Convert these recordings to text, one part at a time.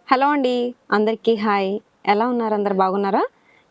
Hello అండి. అందరికీ hi. ఎలా ఉన్నారు? అందరూ బాగున్నారా?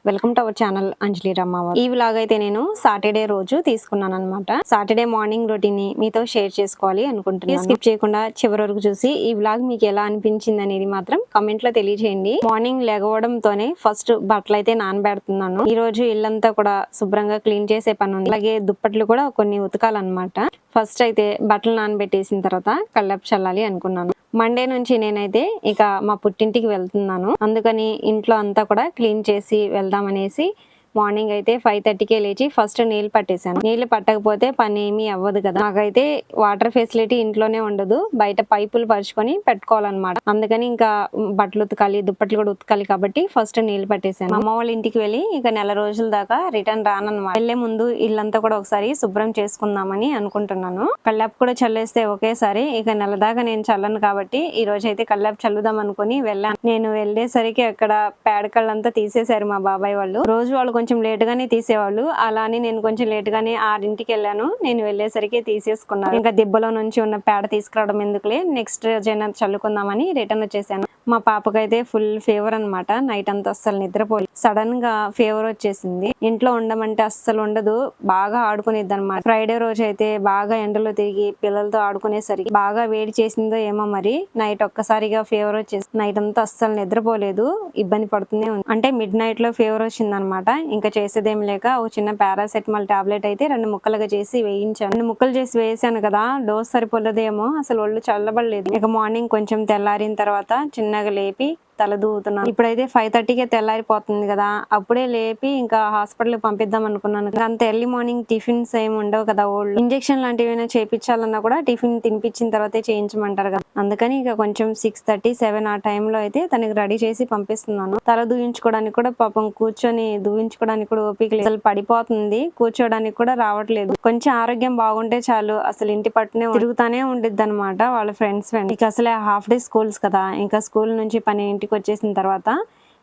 వెల్కమ్ టు అవర్ ఛానల్ అంజలి రమావత్. ఈ వ్లాగ్ అయితే నేను సాటర్డే రోజు తీసుకున్నాననమాట. సాటర్డే మార్నింగ్ రొటీన్‌ని మీతో షేర్ చేసుకోవాలి అనుకుంటున్నాను. స్కిప్ చేయకుండా చివరి వరకు చూసి ఈ వ్లాగ్ మీకు ఎలా అనిపించింది అనేది మాత్రం కామెంట్‌లో తెలియజేయండి. మార్నింగ్ లెగవడంతోనే ఫస్ట్ బట్టలైతే నానబెడుతున్నాను. ఈ రోజు ఇల్లంతా కూడా శుభ్రంగా క్లీన్ చేసే పని ఉంది. అలాగే దుప్పట్లు కూడా కొన్ని ఉతకాలన్నమాట. ఫస్ట్ అయితే బట్టలు నానబెట్టేసిన తర్వాత కల్లాపు చల్లాలి అనుకున్నాను. మండే నుంచి నేనైతే ఇక మా పుట్టింటికి వెళ్తున్నాను. అందుకని ఇంట్లో అంతా కూడా క్లీన్ చేసి వెళ్దామనేసి మార్నింగ్ అయితే 5:30కే లేచి ఫస్ట్ నీళ్ళు పట్టేశాను. నీళ్లు పట్టకపోతే పని ఏమీ అవ్వదు కదా. నాకైతే వాటర్ ఫెసిలిటీ ఇంట్లోనే ఉండదు, బయట పైపులు పరుచుకొని పెట్టుకోవాలన్నమాట. అందుకని ఇంకా బట్టలు ఉతకాలి, దుప్పట్లు కూడా ఉతకాలి కాబట్టి ఫస్ట్ నీళ్లు పట్టేశాను. అమ్మ వాళ్ళ ఇంటికి వెళ్ళి ఇక నెల రోజుల దాకా రిటర్న్ రానన్నమాట. వెళ్లే ముందు ఇల్లంతా కూడా ఒకసారి శుభ్రం చేసుకుందామని అనుకుంటున్నాను. కల్లాపు కూడా చల్లేస్తే ఒకేసారి ఇక నెల దాకా నేను చల్లను కాబట్టి ఈ రోజు అయితే కల్లాపు చల్లుదాం అనుకుని వెళ్ళాను. నేను వెళ్ళేసరికి అక్కడ పేడకళ్ళంతా తీసేశారు మా బాబాయ్ వాళ్ళు. రోజు వాళ్ళు కొంచెం లేట్ గానే తీసేవాళ్ళు, అలా అని నేను కొంచెం లేట్ గానే 6ంటికి వెళ్ళాను. నేను వెళ్ళేసరికి తీసేసుకున్నాను. ఇంకా దిబ్బలో నుంచి ఉన్న పేడ తీసుకురావడం ఎందుకులే, నెక్స్ట్ రోజైనా చల్లుకుందామని రిటర్న్ వచ్చేసాను. మా పాపకైతే ఫుల్ ఫీవర్ అనమాట. నైట్ అంతా అస్సలు నిద్రపోలేదు. సడన్ గా ఫీవర్ వచ్చేసింది. ఇంట్లో ఉండమంటే అస్సలు ఉండదు, బాగా ఆడుకునేది అనమాట. ఫ్రైడే రోజు అయితే బాగా ఎండలో తిరిగి పిల్లలతో ఆడుకునేసరికి బాగా వేడి చేసిందో ఏమో మరి నైట్ ఒక్కసారిగా ఫీవర్ వచ్చేసి నైట్ అంతా అస్సలు నిద్రపోలేదు, ఇబ్బంది పడుతూనే ఉంది. అంటే మిడ్ నైట్ లో ఫీవర్ వచ్చింది అనమాట. ఇంకా చేసేదేం లేక ఒక చిన్న పారాసెటమాల్ టాబ్లెట్ అయితే 2 ముక్కలుగా చేసి వేయించాను. 2 ముక్కలు చేసి వేసాను కదా, డోస్ సరిపోలేదేమో, అసలు ఒళ్ళు చల్లబడలేదు. ఇక మార్నింగ్ కొంచెం తెల్లారిన తర్వాత చిన్నగా లేపి తల దూవుతున్నాను. ఇప్పుడైతే 5:30కే తెల్లారిపోతుంది కదా, అప్పుడే లేపి ఇంకా హాస్పిటల్ పంపిద్దాం అనుకున్నాను. అంత ఎర్లీ మార్నింగ్ టిఫిన్స్ ఏమి ఉండవు కదా, ఓల్డ్ ఇంజెక్షన్ లాంటివి ఏమైనా చేయించాలన్నా కూడా టిఫిన్ తినిపించిన తర్వాతే చేయించమంటారు కదా. అందుకని ఇక కొంచెం 6:30, 7 ఆ టైంలో అయితే తనకి రెడీ చేసి పంపిస్తున్నాను. తల దూయించుకోవడానికి కూడా పాపం కూర్చొని దూయించుకోవడానికి కూడా ఓపిక లేదు, అసలు పడిపోతుంది, కూర్చోడానికి కూడా రావట్లేదు. కొంచెం ఆరోగ్యం బాగుంటే చాలు అసలు ఇంటి పట్టునే తిరుగుతానే ఉండిద్ది అనమాట వాళ్ళ ఫ్రెండ్స్ వెంట. ఇక అసలే హాఫ్ డే స్కూల్స్ కదా, ఇంకా స్కూల్ నుంచి పని ఇంటికి వచ్చేసిన తర్వాత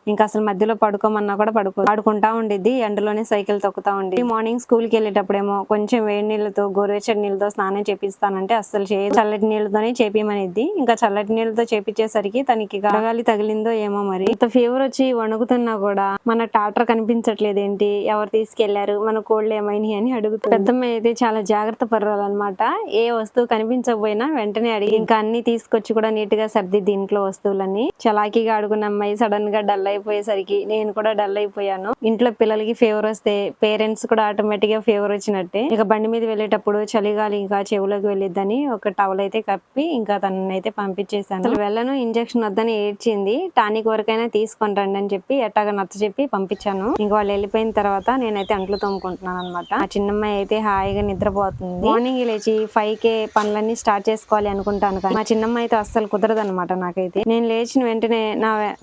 ఇంకా అసలు మధ్యలో పడుకోమన్నా కూడా ఆడుకుంటా ఉండిద్ది, ఎండలోనే సైకిల్ తొక్కుతా ఉండేది. మార్నింగ్ స్కూల్ కి వెళ్ళేటప్పుడేమో కొంచెం వేడి నీళ్ళతో గోరువెచ్చటి నీళ్ళతో స్నానం చేపిస్తానంటే అస్సలు చేయదు, చల్లటి నీళ్ళతోనే చేపిమనిద్ది. ఇంకా చల్లటి నీళ్ళతో చేపించేసరికి తనకి గాలి తగిలిందో ఏమో మరి, ఇంత ఫీవర్ వచ్చి వణుకుతున్నా కూడా మన టాటర్ కనిపించట్లేదు ఏంటి, ఎవరు తీసుకెళ్లారు, మన కోళ్ళు ఏమైనాయి అని అడుగుతుంది. పెద్దమ్మ అయితే చాలా జాగ్రత్త పర్వాలన్నమాట. ఏ వస్తువు కనిపించకపోయినా వెంటనే అడిగి ఇంకా అన్ని తీసుకొచ్చి కూడా నీట్ గా సర్ది దీంట్లో వస్తువులన్నీ. చలాకీగా ఆడుకున్న అమ్మాయి సడన్ గా డల్ అయిపోయేసరికి నేను కూడా డల్ అయిపోయాను. ఇంట్లో పిల్లలకి ఫీవర్ వస్తే పేరెంట్స్ కూడా ఆటోమేటిక్ గా ఫీవర్ వచ్చినట్టే. ఇక బండి మీద వెళ్ళేటప్పుడు చలిగాలి ఇంకా చెవులోకి వెళ్ళిద్దని ఒక టవల్ అయితే కప్పి ఇంకా తనైతే పంపించేశాను. అసలు వెళ్ళను, ఇంజక్షన్ వద్దని ఏడ్చింది. టానిక్ వరకైనా తీసుకొని రండి అని చెప్పి ఎట్టాగా నచ్చ చెప్పి పంపించాను. ఇంకా వాళ్ళు వెళ్ళిపోయిన తర్వాత నేనైతే అంట్లు తోముకుంటున్నాను అనమాట. ఆ చిన్నమ్మాయి అయితే హాయిగా నిద్రపోతుంది. మార్నింగ్ లేచి 5కే పనులన్నీ స్టార్ట్ చేసుకోవాలి అనుకుంటాను కానీ మా చిన్నమ్మాయి అయితే అస్సలు కుదరదు అనమాట. నాకైతే నేను లేచిన వెంటనే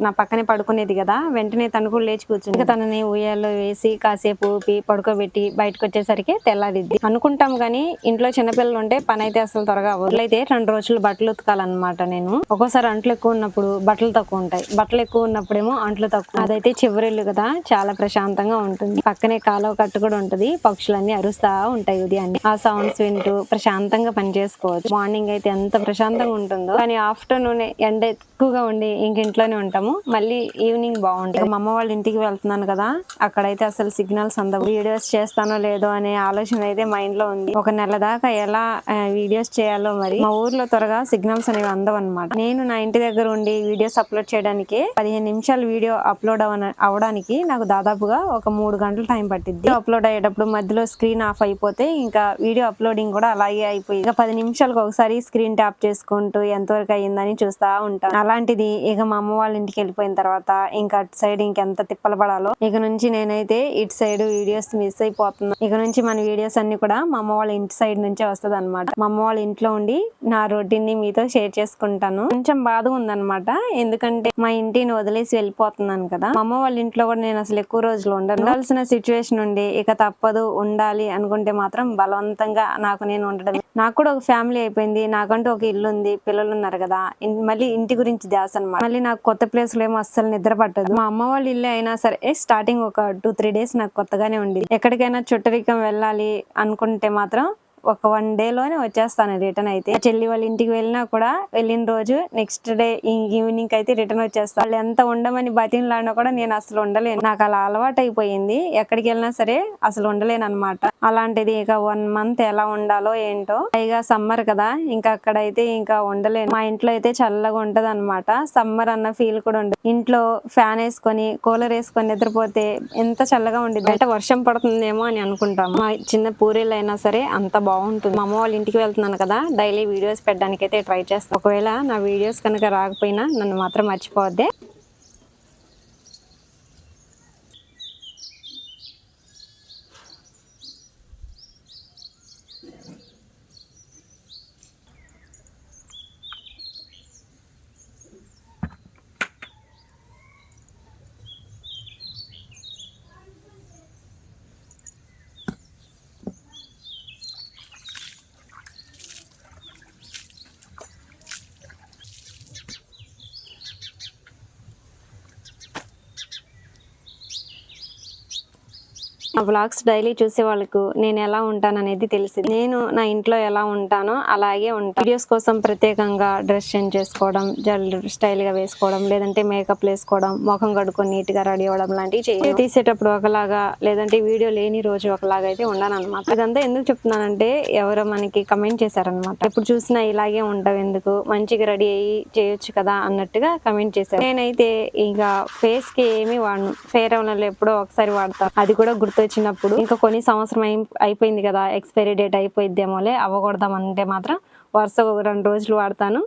నా పక్కనే పడుకునేది కదా, వెంటనే తను కూడా లేచి కూర్చుంది. ఇంకా తనని ఉయ్యాల్లో వేసి కాసేపు ఊపి పడుకోబెట్టి బయటకు వచ్చేసరికి తెల్లారిద్ది అనుకుంటాం కానీ ఇంట్లో చిన్నపిల్లలు ఉంటే పని అయితే అసలు త్వరగా అవ్వదు. అయితే 2 రోజులు బట్టలు ఉతకాలన్నమాట. నేను ఒక్కోసారి అంట్లు ఎక్కువ ఉన్నప్పుడు బట్టలు తక్కువ ఉంటాయి, బట్టలు ఎక్కువ ఉన్నప్పుడేమో అంట్లు తక్కువ. అదైతే చివరిల్లు కదా, చాలా ప్రశాంతంగా ఉంటుంది. పక్కనే కాలువ కట్టు కూడా ఉంటది, పక్షులన్నీ అరుస్తా ఉంటాయి ఉదయాన్నే. ఆ సౌండ్స్ వింటూ ప్రశాంతంగా పని చేసుకోవచ్చు. మార్నింగ్ అయితే ఎంత ప్రశాంతంగా ఉంటుందో, కానీ ఆఫ్టర్నూన్ ఎండ ఎక్కువగా ఉండి ఇంక ఇంట్లోనే ఉంటాము. మళ్ళీ ఈవినింగ్ బాగుంటుంది. మా అమ్మ వాళ్ళ ఇంటికి వెళ్తున్నాను కదా, అక్కడైతే అసలు సిగ్నల్స్ అందవు. వీడియోస్ చేస్తానో లేదో అనే ఆలోచన అయితే మైండ్ లో ఉంది. ఒక నెల దాకా ఎలా వీడియోస్ చేయాలో మరి. మా ఊర్లో త్వరగా సిగ్నల్స్ అనేవి అందవు అనమాట. నేను నా ఇంటి దగ్గర ఉండి వీడియోస్ అప్లోడ్ చేయడానికి 15 నిమిషాలు వీడియో అప్లోడ్ అవడానికి నాకు దాదాపుగా ఒక 3 గంటలు టైం పట్టింది. అప్లోడ్ అయ్యేటప్పుడు మధ్యలో స్క్రీన్ ఆఫ్ అయిపోతే ఇంకా వీడియో అప్లోడింగ్ కూడా అలాగే అయిపోయి ఇక 10 నిమిషాలకు ఒకసారి స్క్రీన్ ట్యాప్ చేసుకుంటూ ఎంతవరకు అయ్యిందని చూస్తా ఉంటాను. అలాంటిది ఇక మా అమ్మ వాళ్ళ ఇంటికి వెళ్ళిపోయిన తర్వాత ఇంకా అటు సైడ్ ఇంకెంత తిప్పలు పడాలో. ఇక నుంచి నేనైతే ఇటు సైడ్ వీడియోస్ మిస్ అయిపోతున్నా. ఇక నుంచి మన వీడియోస్ అన్ని కూడా మా అమ్మ వాళ్ళ ఇంటి సైడ్ నుంచే వస్తుంది అనమాట. మా అమ్మ వాళ్ళ ఇంట్లో ఉండి నా రొటీన్ ని మీతో షేర్ చేసుకుంటాను. కొంచెం బాధ ఉందన్నమాట, ఎందుకంటే మా ఇంటిని వదిలేసి వెళ్ళిపోతున్నాను కదా. మా అమ్మ వాళ్ళ ఇంట్లో కూడా నేను అసలు ఎక్కువ రోజులు ఉండాల్సిన సిచ్యువేషన్ ఉండి ఇక తప్పదు ఉండాలి అనుకుంటే మాత్రం బలవంతంగా నాకు నేను ఉండడం. నాకు కూడా ఒక ఫ్యామిలీ అయిపోయింది, నాకంటూ ఒక ఇల్లు ఉంది, పిల్లలు ఉన్నారు కదా, మళ్ళీ ఇంటి గురించి ధ్యాస అనమాట. మళ్ళీ నాకు కొత్త ప్లేస్ లో ఏమో అస్సలు నిద్ర పట్టదు. మా అమ్మ వాళ్ళ ఇల్లు అయినా సరే స్టార్టింగ్ ఒక 2-3 డేస్ నాకు కొత్తగానే ఉంది. ఎక్కడికైనా చుట్టరికం వెళ్ళాలి అనుకుంటే మాత్రం ఒక 1 డేలోనే వచ్చేస్తాను రిటర్న్ అయితే. చెల్లి వాళ్ళ ఇంటికి వెళ్ళినా కూడా వెళ్ళిన రోజు నెక్స్ట్ డే ఈవినింగ్ అయితే రిటర్న్ వచ్చేస్తాను. వాళ్ళు ఎంత ఉండమని బతిమలాడినా కూడా నేను అసలు ఉండలేను. నాకు అలా అలవాటు అయిపోయింది. ఎక్కడికి వెళ్ళినా సరే అసలు ఉండలేను అనమాట. అలాంటిది ఇక 1 మంత్ ఎలా ఉండాలో ఏంటో. పైగా సమ్మర్ కదా, ఇంకా అక్కడైతే ఇంకా ఉండలేను. మా ఇంట్లో అయితే చల్లగా ఉంటది అనమాట. సమ్మర్ అన్న ఫీల్ కూడా ఉండదు. ఇంట్లో ఫ్యాన్ వేసుకొని కూలర్ వేసుకొని నిద్రపోతే ఎంత చల్లగా ఉండేది. బయట వర్షం పడుతుందేమో అని అనుకుంటాం. మా చిన్న పూరీలు అయినా సరే అంత బాగుంటుంది. మా అమ్మ వాళ్ళ ఇంటికి వెళ్తున్నాను కదా, డైలీ వీడియోస్ పెట్టడానికి అయితే ట్రై చేస్తాను. ఒకవేళ నా వీడియోస్ కనుక రాకపోయినా నన్ను మాత్రం మర్చిపోవద్దే. నా వ్లాగ్స్ డైలీ చూసే వాళ్ళకు నేను ఎలా ఉంటాను అనేది తెలిసింది. నేను నా ఇంట్లో ఎలా ఉంటానో అలాగే ఉంటాను. వీడియోస్ కోసం ప్రత్యేకంగా డ్రెస్ చేంజ్ చేసుకోవడం, జల్ స్టైల్ గా వేసుకోవడం, లేదంటే మేకప్ వేసుకోవడం, ముఖం కడుక్కొని నీట్ గా రెడీ అవ్వడం లాంటివి చేయాలి. తీసేటప్పుడు ఒకలాగా, లేదంటే వీడియో లేని రోజు ఒకలాగా అయితే ఉండను అనమాట. ఇదంతా ఎందుకు చెప్తున్నానంటే ఎవరో మనకి కమెంట్ చేశారనమాట. ఎప్పుడు చూసినా ఇలాగే ఉంటావు ఎందుకు, మంచిగా రెడీ అయ్యి చేయొచ్చు కదా అన్నట్టుగా కమెంట్ చేశారు. నేనైతే ఇక ఫేస్ కి ఏమి వాడను. ఫెయిర్ అండ్ లవ్లీ ఎప్పుడో ఒకసారి వాడతాను. అది కూడా గుర్తొచ్చినప్పుడు. ఇంకా కొన్ని సంవత్సరం అయిపోయింది కదా, ఎక్స్పైరీ డేట్ అయిపోయిద్దేమోలే, అవ్వకూడదాం అంటే మాత్రం వరుసగా ఒక 2 రోజులు వాడతాను.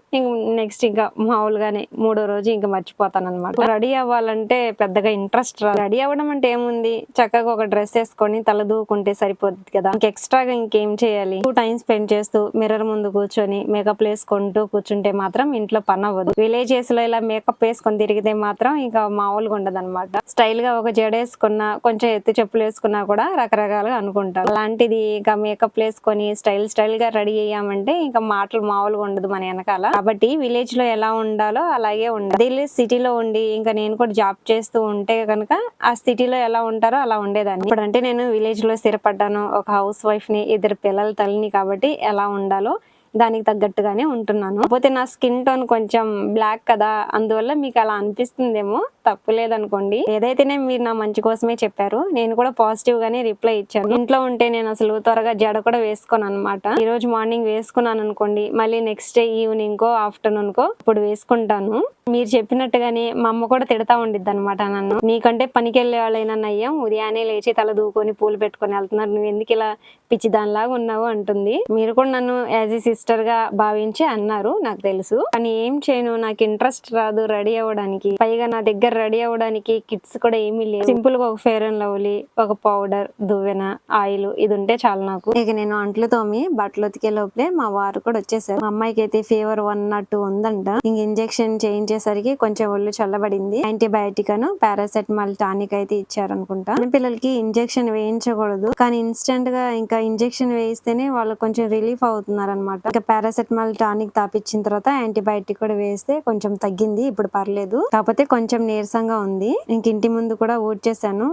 నెక్స్ట్ ఇంకా మామూలుగానే 3వ రోజు ఇంకా మర్చిపోతాను అనమాట. రెడీ అవ్వాలంటే పెద్దగా ఇంట్రెస్ట్ రాదు. రెడీ అవ్వడం అంటే ఏముంది, చక్కగా ఒక డ్రెస్ వేసుకొని తల దూకుంటే సరిపోద్ది కదా. ఎక్స్ట్రాగా ఇంకేం చేయాలి. టైం స్పెండ్ చేస్తూ మిర్రర్ ముందు కూర్చొని మేకప్ వేసుకుంటూ కూర్చుంటే మాత్రం ఇంట్లో పని అవ్వదు. విలేజెస్ లో ఇలా మేకప్ వేసుకొని తిరిగితే మాత్రం ఇంకా మామూలుగా ఉండదు అనమాట. స్టైల్ గా ఒక జడ వేసుకున్నా, కొంచెం ఎత్తు చెప్పులు వేసుకున్నా కూడా రకరకాలుగా అనుకుంటారు. అలాంటిది ఇంకా మేకప్ వేసుకొని స్టైల్ గా రెడీ అయ్యామంటే ఇంకా మాటలు మామూలుగా ఉండదు మన వెనకాల. కాబట్టి విలేజ్ లో ఎలా ఉండాలో అలాగే ఉండాలి. సిటీలో ఉండి ఇంకా నేను కూడా జాబ్ చేస్తూ ఉంటే కనుక ఆ సిటీలో ఎలా ఉంటారో అలా ఉండేదాన్ని. ఇప్పుడంటే నేను విలేజ్ లో స్థిరపడ్డాను, ఒక హౌస్ వైఫ్ ని, 2 పిల్లల తల్లిని. కాబట్టి ఎలా ఉండాలో దానికి తగ్గట్టుగానే ఉంటున్నాను. కాకపోతే నా స్కిన్ టోన్ కొంచెం బ్లాక్ కదా, అందువల్ల మీకు అలా అనిపిస్తుందేమో, తప్పులేదనుకోండి. ఏదైతేనే మీరు నా మంచి కోసమే చెప్పారు. నేను కూడా పాజిటివ్ గానే రిప్లై ఇచ్చాను. ఇంట్లో ఉంటే నేను అసలు త్వరగా జడ కూడా వేసుకోను అనమాట. ఈ రోజు మార్నింగ్ వేసుకున్నాను అనుకోండి, మళ్ళీ నెక్స్ట్ డే ఈవినింగ్ కో ఆఫ్టర్నూన్ కో ఇప్పుడు వేసుకుంటాను. మీరు చెప్పినట్టుగానే మా అమ్మ కూడా తిడతా ఉండిద్ది అనమాట నన్ను. నీకంటే పనికి వెళ్ళే వాళ్ళైనా నయ్యం, ఉదయాన్నే లేచి తల దూకొని పూలు పెట్టుకొని వెళ్తున్నారు, నువ్వు ఎందుకు ఇలా పిచ్చి దానిలాగా ఉన్నావు అంటుంది. మీరు కూడా నన్ను యాజ్ ఏ సిస్టర్ గా భావించి అన్నారు, నాకు తెలుసు. కానీ ఏం చేయను, నాకు ఇంట్రెస్ట్ రాదు రెడీ అవ్వడానికి. పైగా నా దగ్గర రెడీ అవ్వడానికి కిట్స్ కూడా ఏమీ లేవు. సింపుల్ గా ఒక ఫెయిర్ అండ్ లవ్లీ, ఒక పౌడర్, దువ్వెన, ఆయిల్ ఇది ఉంటే చాలు నాకు. ఇక నేను అంట్లు తోమి బట్టలు ఉతికే లోపలే మా వారు కూడా వచ్చేసారు. మా అమ్మాయికి అయితే ఫీవర్ 102 ఉందంట. ఇంక ఇంజెక్షన్ చేయించేసరికి కొంచెం ఒళ్ళు చల్లబడింది. యాంటీబయాటిక్ అను పారాసెటమాల్ టానిక్ అయితే ఇచ్చారనుకుంటా. పిల్లలకి ఇంజెక్షన్ వేయించకూడదు, కానీ ఇన్స్టెంట్ గా ఇంకా ఇంజెక్షన్ వేయిస్తేనే వాళ్ళు కొంచెం రిలీఫ్ అవుతున్నారు అనమాట. ఇంకా పారాసెటమాల్ టానిక్ తాపిచ్చిన తర్వాత యాంటీబయాటిక్ కూడా వేస్తే కొంచెం తగ్గింది, ఇప్పుడు పర్లేదు. కాకపోతే కొంచెం నీరసంగా ఉంది. ఇంక ఇంటి ముందు కూడా ఊడ్చేసాను.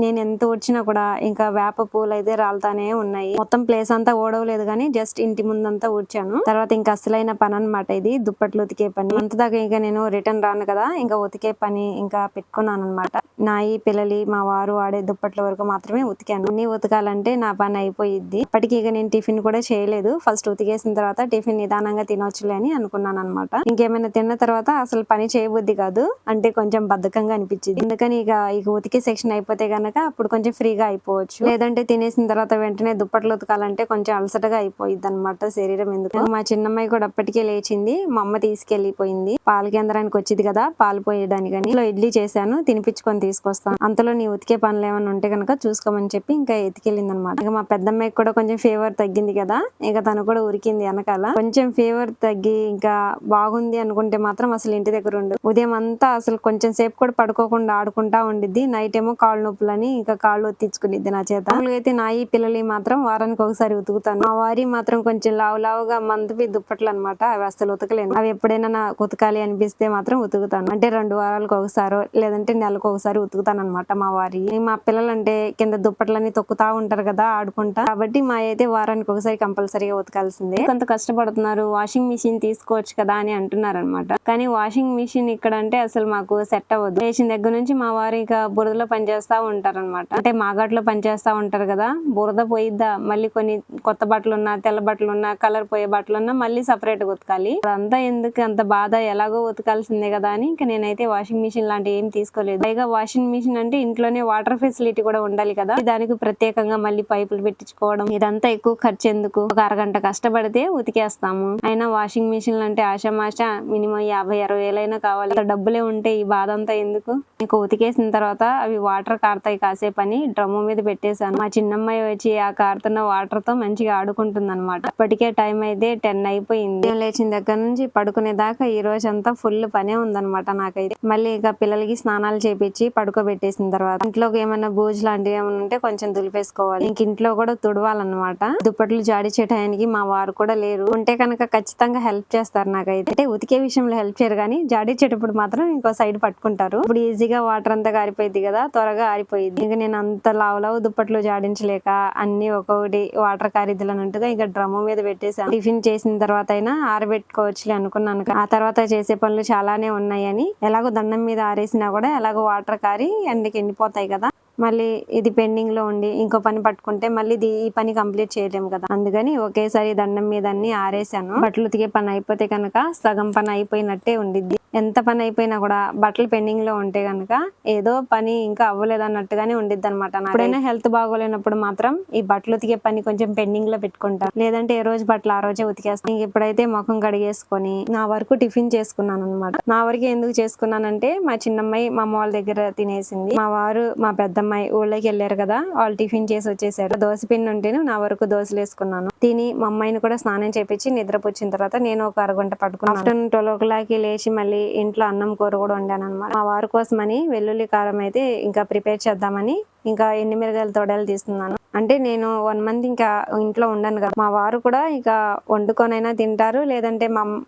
నేను ఎంత ఊడ్చినా కూడా ఇంకా వేప పూలు అయితే రాలుతానే ఉన్నాయి. మొత్తం ప్లేస్ అంతా ఊడవలేదు కానీ జస్ట్ ఇంటి ముందంతా ఊడ్చాను. తర్వాత ఇంకా అసలైన పని అనమాట ఇది, దుప్పట్లు ఉతికే పని. అంతదాకా ఇంకా నేను రిటర్న్ రాను కదా, ఇంకా ఉతికే పని ఇంకా పెట్టుకున్నాను అనమాట. నాయి పిల్లలి మా వారు వాడే దుప్పట్ల వరకు మాత్రమే ఉతికాను. అన్ని ఉతకాలంటే నా పని అయిపోయిద్ది. ఇప్పటికీ ఇక నేను టిఫిన్ కూడా చేయలేదు. ఫస్ట్ ఉతికేసిన తర్వాత టిఫిన్ నిదానంగా తినొచ్చులే అని అనుకున్నాను అనమాట. ఇంకేమైనా తిన్న తర్వాత అసలు పని చేయబుద్ధి కాదు, అంటే కొంచెం బద్ధకంగా అనిపించింది. అందుకని ఇక ఉతికే సెక్షన్ అయిపోతే గనక అప్పుడు కొంచెం ఫ్రీగా అయిపోవచ్చు. లేదంటే తినేసిన తర్వాత వెంటనే దుప్పట్లు ఉతకాలంటే కొంచెం అలసటగా అయిపోయిద్ది అనమాట శరీరం. ఎందుకు మా చిన్నమ్మాయి కూడా అప్పటికే లేచింది, మా అమ్మ తీసుకెళ్లిపోయింది. పాల కేంద్రానికి వచ్చింది కదా పాలు పోయడానికని. ఇడ్లీ చేశాను, తినిపించుకొని తీసుకొస్తాను. అంతలో నీ ఉతికే పనులు ఏమైనా ఉంటే కనుక చూసుకోమని చెప్పి ఇంకా ఎత్తుకెళ్ళింది అనమాట. ఇక మా పెద్దమ్మాయికి కూడా కొంచెం ఫీవర్ తగ్గింది కదా, ఇక తను కూడా ఉరికింది వెనకాల. కొంచెం ఫీవర్ తగ్గి ఇంకా బాగుంది అనుకుంటే మాత్రం అసలు ఇంటి దగ్గర ఉండు. ఉదయం అంతా అసలు కొంచెం సేపు కూడా పడుకోకుండా ఆడుకుంటా ఉండిద్ది. నైట్ ఏమో కాళ్ళు నొప్పులని ఇంకా కాళ్ళు ఒత్తించుకునిద్ది నా చేత. అయితే నాయి పిల్లలు మాత్రం వారానికి ఒకసారి ఉతుకుతాను. మా వారి మాత్రం కొంచెం లావుగా మందవి దుప్పట్లు అనమాట, అవి అసలు ఉతకలేను. అవి ఎప్పుడైనా నాకు ఉతకాలి అనిపిస్తే ఇస్తే మాత్రం ఉతుకుతాను. అంటే 2 వారాలకు ఒకసారో లేదంటే నెలకు ఒకసారి ఉతుకుతాను అనమాట మా వారి. మా పిల్లలంటే కింద దుప్పట్లన్నీ తొక్కుతా ఉంటారు కదా ఆడుకుంటా, కాబట్టి మా అయితే వారానికి ఒకసారి కంపల్సరీగా ఉతకాల్సిందే. కొంత కష్టపడుతున్నారు, వాషింగ్ మిషన్ తీసుకోవచ్చు కదా అని అంటున్నారు అనమాట. కానీ వాషింగ్ మిషన్ ఇక్కడ అంటే అసలు మాకు సెట్ అవ్వదు. లేచిన దగ్గర నుంచి మా వారు ఇక బురదలో పనిచేస్తా ఉంటారు అనమాట. అంటే మాగాట్లో పనిచేస్తా ఉంటారు కదా, బురద పోయిద్దా, మళ్ళీ కొన్ని కొత్త బట్టలు ఉన్నా, తెల్ల బట్టలు ఉన్నా, కలర్ పోయే బట్టలు ఉన్నా మళ్ళీ సపరేట్ గా ఉతకాలి. అదంతా ఎందుకు అంత బాధ, ఎలాగో ఉతకాల్సిందే కదా అని ఇంకా నేనైతే వాషింగ్ మిషన్ లాంటివి ఏం తీసుకోలేదు. పైగా వాషింగ్ మిషన్ అంటే ఇంట్లోనే వాటర్ ఫెసిలిటీ కూడా ఉండాలి కదా, దానికి ప్రత్యేకంగా మళ్ళీ పైపులు పెట్టించుకోవడం, ఇదంతా ఎక్కువ ఖర్చు ఎందుకు, ఒక అరగంట కష్టపడితే ఉతికేస్తాము. అయినా వాషింగ్ మిషన్ అంటే ఆషామాష మినిమం 50-60 వేలైనా కావాలి. డబ్బులే ఉంటే ఈ బాధ అంతా ఎందుకు. ఇంకా ఉతికేసిన తర్వాత అవి వాటర్ కారుతాయి కాసేపు అని డ్రమ్ము మీద పెట్టేశాను. మా చిన్నమ్మాయి వచ్చి ఆ కారుతున్న వాటర్ తో మంచిగా ఆడుకుంటుంది అనమాట. అప్పటికే టైం అయితే 10 అయిపోయింది. లేచిన దగ్గర నుంచి పడుకునే దాకా ఈ రోజు అంతా ఫుల్ పనే ఉందన్నమాట నాకైతే. మళ్ళీ ఇక పిల్లలకి స్నానాలు చేపించి పడుకోబెట్టేసిన తర్వాత ఇంట్లోకి ఏమైనా బూజు లాంటివి ఏమైనా ఉంటే కొంచెం దులిపేసుకోవాలి. ఇంక ఇంట్లో కూడా తుడవాలన్నమాట. దుప్పట్లు జాడిచే టయానికి మా వారు కూడా లేరు. ఉంటే కనుక ఖచ్చితంగా హెల్ప్ చేస్తారు నాకైతే. అంటే ఉతికే విషయంలో హెల్ప్ చేయరు కానీ జాడిచేటప్పుడు మాత్రం ఇంకో సైడ్ పట్టుకుంటారు. ఇప్పుడు ఈజీగా వాటర్ అంతా ఆరిపోయింది కదా, త్వరగా ఆరిపోయింది. ఇంకా నేను అంత లావు దుప్పట్లు జాడించలేక అన్ని ఒక్కొక్కటి వాటర్ కారిద్దులన్నట్టుగా ఇంకా డ్రమ్ము మీద పెట్టేసాను. టిఫిన్ చేసిన తర్వాత అయినా ఆరబెట్టుకోవచ్చులే అనుకున్నాను. ఆ తర్వాత చేసే పనులు చాలానే ఉన్నాయని, ఎలాగో దండం మీద ఆరేసినా కూడా ఎలాగో వాటర్ కారి ఎండకి ఎండిపోతాయి కదా, మళ్ళీ ఇది పెండింగ్ లో ఉండి ఇంకో పని పట్టుకుంటే మళ్ళీ ఈ పని కంప్లీట్ చేయలేము కదా, అందుకని ఒకేసారి దండం మీద అన్ని ఆరేసాను. బట్టలు ఉతికే పని అయిపోతే కనుక సగం పని అయిపోయినట్టే ఉండిద్ది. ఎంత పని అయిపోయినా కూడా బట్టలు పెండింగ్ లో ఉంటే కనుక ఏదో పని ఇంకా అవ్వలేదు అన్నట్టుగానే ఉండిద్ది అనమాట. ఎప్పుడైనా హెల్త్ బాగోలేనప్పుడు మాత్రం ఈ బట్టలు ఉతికే పని కొంచెం పెండింగ్ లో పెట్టుకుంటా, లేదంటే ఏ రోజు బట్టలు ఆ రోజే ఉతికేస్తాను. ఇప్పుడైతే ముఖం కడిగేసుకొని నా వరకు టిఫిన్ చేసుకున్నాను అనమాట. నా వరకు ఎందుకు చేసుకున్నానంటే మా చిన్నమ్మాయి మా అమ్మ వాళ్ళ దగ్గర తినేసింది. మా వారు మా పెద్దమ్మాయి ఊళ్ళోకి వెళ్ళారు కదా, వాళ్ళు టిఫిన్ చేసి వచ్చేసారు. దోశ పిండి ఉంటేను నా వరకు దోశలు వేసుకున్నాను. తిని మా అమ్మాయిని కూడా స్నానం చేపించి నిద్రపుచ్చిన తర్వాత నేను ఒక అరగంట పడుకున్నాను. ఆఫ్టర్నూన్ 12 లేచి మళ్ళీ ఇంట్లో అన్నం కూర కూడా వండాను అనమాట. మా వారి కోసమని వెల్లుల్లి కారం అయితే ఇంకా ప్రిపేర్ చేద్దామని ఇంకా ఎండుమిరగాయల తొడలు తీస్తున్నాను. అంటే నేను 1 మంత్ ఇంకా ఇంట్లో ఉండను కదా, మా వారు కూడా ఇక వండుకొనైనా తింటారు, లేదంటే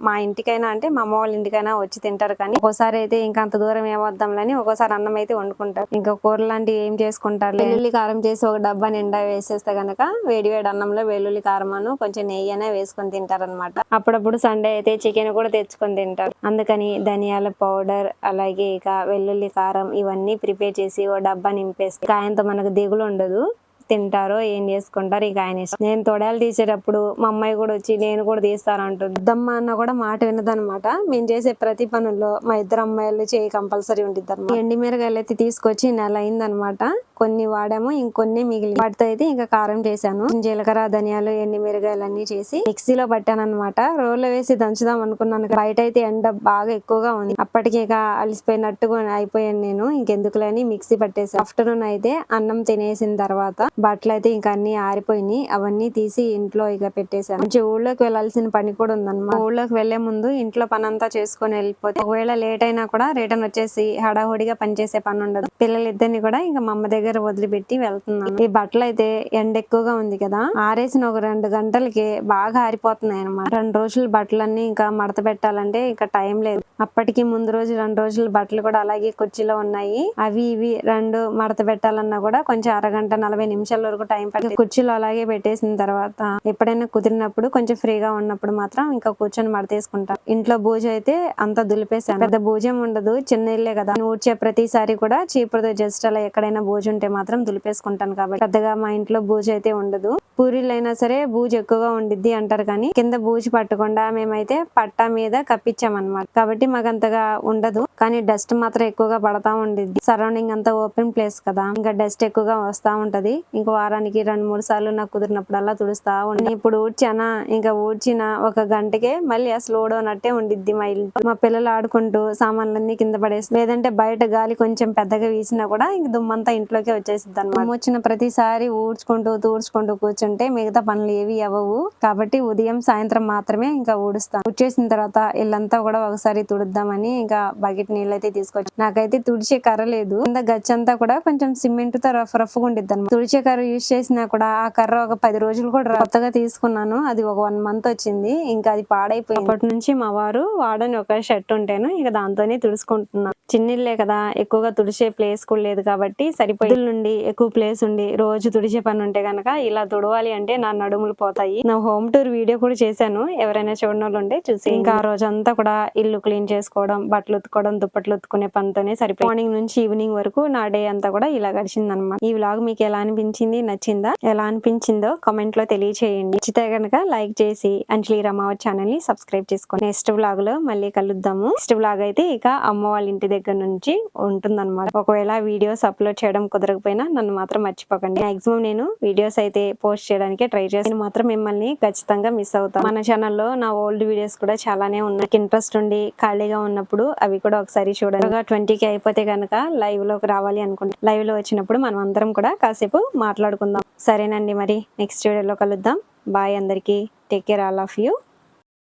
మా ఇంటికైనా అంటే మా అమ్మ వాళ్ళ ఇంటికైనా వచ్చి తింటారు. కానీ ఒకసారి అయితే ఇంకా అంత దూరం ఏమొద్దాంలని ఒక్కోసారి అన్నం అయితే వండుకుంటారు. ఇంకా కూర లాంటివి ఏం చేసుకుంటారు, వెల్లుల్లి కారం చేసి ఒక డబ్బా నిండా వేసేస్తే గనక వేడి వేడి అన్నంలో వెల్లుల్లి కారమను కొంచెం నెయ్యి అనే వేసుకొని తింటారనమాట. అప్పుడప్పుడు సండే అయితే చికెన్ కూడా తెచ్చుకొని తింటారు. అందుకని ధనియాల పౌడర్ అలాగే ఇక వెల్లుల్లి కారం ఇవన్నీ ప్రిపేర్ చేసి ఓ డబ్బా నింపేస్తే ఆయనతో మనకు దిగులు ఉండదు. తింటారో ఏం చేసుకుంటారు ఇక ఆయన ఇష్టం. నేను తొడలు తీసేటప్పుడు మా అమ్మాయి కూడా వచ్చి నేను కూడా తీస్తానంటుంది. దమ్మ అన్న కూడా మాట వినదనమాట. మేము చేసే ప్రతి పనుల్లో మా ఇద్దరు అమ్మాయిలు చేయి కంపల్సరీ ఉంటుంది అనమాట. ఎండి మిరగాయలు అయితే తీసుకొచ్చి నెల అయిందనమాట. కొన్ని వాడాము, ఇంకొన్ని మిగిలి వాటితో అయితే ఇంకా కారం చేశాను. జీలకర్ర ధనియాలు ఎండి మిరగాయలు అన్ని చేసి మిక్సీలో పట్టాను అనమాట. రోల్లో వేసి దంచుదాం అనుకున్నాను, బయట అయితే ఎండ బాగా ఎక్కువగా ఉంది. అప్పటికి ఇక అలిసిపోయినట్టుగా అయిపోయాను నేను, ఇంకెందుకులేని మిక్సీ పట్టేసి ఆఫ్టర్నూన్ అయితే అన్నం తినేసిన తర్వాత బట్టలు అయితే ఇంకా అన్ని ఆరిపోయినాయి. అవన్నీ తీసి ఇంట్లో ఇక పెట్టేశాను. కొంచెం ఊళ్ళోకి వెళ్లాల్సిన పని కూడా ఉందన్నమాట. ఊళ్ళోకి వెళ్లే ముందు ఇంట్లో పని అంతా చేసుకుని వెళ్ళిపోతే ఒకవేళ లేట్ అయినా కూడా రిటర్న్ వచ్చేసి హడాహుడిగా పనిచేసే పని ఉండదు. పిల్లలిద్దరిని కూడా ఇంకా మా అమ్మ దగ్గర వదిలిపెట్టి వెళ్తున్నాను. ఈ బట్టలు అయితే ఎండ ఎక్కువగా ఉంది కదా, ఆరేసిన ఒక 2 గంటలకి బాగా ఆరిపోతున్నాయి అనమాట. 2 రోజులు బట్టలన్నీ ఇంకా మడత పెట్టాలంటే ఇంకా టైం లేదు. అప్పటికి ముందు రోజు 2 రోజులు బట్టలు కూడా అలాగే కుర్చీలో ఉన్నాయి. అవి ఇవి 2 మడత పెట్టాలన్నా కూడా కొంచెం అరగంట 40 నిమిషాల వరకు టైం పట్టి కుర్చీలో అలాగే పెట్టేసిన తర్వాత ఎప్పుడైనా కుదిరినప్పుడు కొంచెం ఫ్రీగా ఉన్నప్పుడు మాత్రం ఇంకా కూర్చొని మడతేసుకుంటా. ఇంట్లో బూజ అయితే అంతా దులిపేసాను. పెద్ద బూజం ఉండదు, చిన్న ఇల్లే కదా, ఊడ్చే ప్రతిసారి కూడా చీపురుతో జస్ట్ అలా ఎక్కడైనా బూజు ఉంటే మాత్రం దులిపేసుకుంటాను. కాబట్టి పెద్దగా మా ఇంట్లో బూజు అయితే ఉండదు. పూరీలు అయినా సరే బూజు ఎక్కువగా ఉండిద్ది అంటారు, కానీ కింద బూజు పట్టకుండా మేమైతే పట్టా మీద కప్పించామన్నమాట. కాబట్టి మాకు అంతగా ఉండదు, కానీ డస్ట్ మాత్రం ఎక్కువగా పడతా ఉండిద్ది. సరౌండింగ్ అంతా ఓపెన్ ప్లేస్ కదా, ఇంకా డస్ట్ ఎక్కువగా వస్తా ఉంటది. ఇంక వారానికి 2-3 సార్లు నాకు కుదిరినప్పుడల్లా తుడుస్తా ఉండి. ఇప్పుడు ఊడ్చానా, ఇంకా ఊడ్చిన ఒక గంటకే మళ్ళీ అసలు ఊడనట్టే ఉండిద్ది మా ఇల్లు. మా పిల్లలు ఆడుకుంటూ సామాన్లన్నీ కింద పడేసి, లేదంటే బయట గాలి కొంచెం పెద్దగా వీసినా కూడా ఇంక దుమ్మంతా ఇంట్లోకి వచ్చేసిద్ది అన్నమాట. వచ్చిన ప్రతిసారి ఊడ్చుకుంటూ తూడ్చుకుంటూ కూర్చొని ఊడ్చేస్తుంటే మిగతా పనులు ఏవి అవ్వవు. కాబట్టి ఉదయం సాయంత్రం మాత్రమే ఇంకా ఊడుస్తాను. ఊడ్చేసిన తర్వాత ఇల్లంతా కూడా ఒకసారి తుడుద్దామని ఇంకా బకెట్ నీళ్ళు అయితే తీసుకొచ్చి, నాకైతే తుడిచే కర్ర లేదు. కింద గచ్చంతా కూడా కొంచెం సిమెంట్ తో రఫ్ గా ఉండిద్ది అనమాట. తుడిచే కర్ర యూజ్ చేసినా కూడా ఆ కర్ర ఒక 10 రోజులు కూడా కొత్తగా తీసుకున్నాను. అది ఒక 1 మంత్ వచ్చింది. ఇంకా అది పాడైపోయింది. అప్పటి నుంచి మా వారు వాడని ఒక షర్ట్ ఉంటేను ఇక దాంతోనే తుడుచుకుంటున్నాను. చిన్నిళ్ళే కదా, ఎక్కువగా తుడిచే ప్లేస్ కూడా లేదు కాబట్టి సరిపోయి నుండి ఎక్కువ ప్లేస్ ఉండి రోజు తుడిచే పని ఉంటే గనక ఇలా తుడవాలి అంటే నా నడుములు పోతాయి. నా హోమ్ టూర్ వీడియో కూడా చేశాను, ఎవరైనా చూడని వాళ్ళు ఉంటే చూసి. ఇంకా ఆ రోజంతా కూడా ఇల్లు క్లీన్ చేసుకోవడం, బట్టలు ఉతుకోవడం, దుప్పట్లు ఉతుకునే పనితోనే సరిపోయి మార్నింగ్ నుంచి ఈవినింగ్ వరకు నా డే అంతా కూడా ఇలా గడిచింది అనమాట. ఈ వ్లాగ్ మీకు ఎలా అనిపించింది, నచ్చిందా? ఎలా అనిపించిందో కామెంట్ లో తెలియచేయండి. నచ్చితే గనక లైక్ చేసి అంజలి రమావత్ ఛానల్ ని సబ్స్క్రైబ్ చేసుకోండి. నెక్స్ట్ వ్లాగ్ లో మళ్ళీ కలుద్దాము. నెక్స్ట్ వ్లాగ్ అయితే ఇక అమ్మ వాళ్ళ ఇంటి దగ్గర నుంచి ఉంటుందన్నమాట. ఒకవేళ వీడియోస్ అప్లోడ్ చేయడం కుదరకపోయినా నన్ను మాత్రం మర్చిపోకండి. మాక్సిమం నేను వీడియోస్ అయితే పోస్ట్ చేయడానికి ట్రై చేస్తాను. మాత్రం మిమ్మల్ని ఖచ్చితంగా మిస్ అవుతాను. మన ఛానల్లో నా ఓల్డ్ వీడియోస్ కూడా చాలానే ఉన్నాయి. ఇంట్రెస్ట్ ఉండి ఖాళీగా ఉన్నప్పుడు అవి కూడా ఒకసారి చూడండి. 20K అయిపోతే కనుక లైవ్ లోకి రావాలి అనుకుంటా. లైవ్ లో వచ్చినప్పుడు మనం అందరం కూడా కాసేపు మాట్లాడుకుందాం. సరేనండి, మరి నెక్స్ట్ వీడియోలో కలుద్దాం. బాయ్ అందరికి. Take care all of you.